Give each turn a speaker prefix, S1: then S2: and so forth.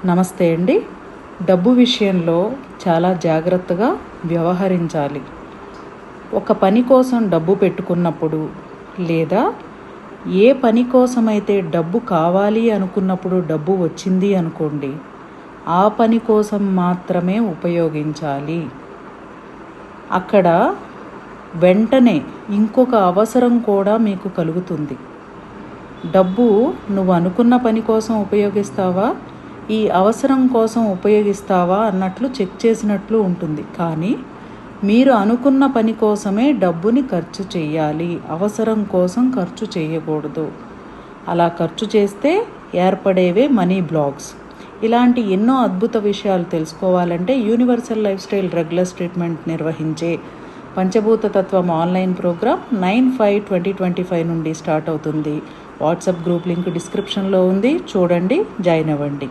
S1: నమస్తే అండి. డబ్బు విషయంలో చాలా జాగ్రత్తగా వ్యవహరించాలి. ఒక పని కోసం డబ్బు పెట్టుకున్నప్పుడు లేదా ఏ పని కోసమైతే డబ్బు కావాలి అనుకున్నప్పుడు డబ్బు వచ్చింది అనుకోండి, ఆ పని కోసం మాత్రమే ఉపయోగించాలి. అక్కడ వెంటనే ఇంకొక అవసరం కూడా మీకు కలుగుతుంది. డబ్బు నువ్వు అనుకున్న పని కోసం ఉపయోగిస్తావా, ఈ అవసరం కోసం ఉపయోగిస్తావా అన్నట్లు చెక్ చేసినట్లు ఉంటుంది. కానీ మీరు అనుకున్న పని కోసమే డబ్బుని ఖర్చు చేయాలి, అవసరం కోసం ఖర్చు చేయకూడదు. అలా ఖర్చు చేస్తే ఏర్పడేవే మనీ బ్లాక్స్. ఇలాంటి ఎన్నో అద్భుత విషయాలు తెలుసుకోవాలంటే universal life style regular treatment నిర్వహించే పంచభూత తత్వం ఆన్లైన్ ప్రోగ్రామ్ 9/5/2025 నుండి స్టార్ట్ అవుతుంది. వాట్సాప్ గ్రూప్ లింక్ డిస్క్రిప్షన్లో ఉంది, చూడండి, జాయిన్ అవ్వండి.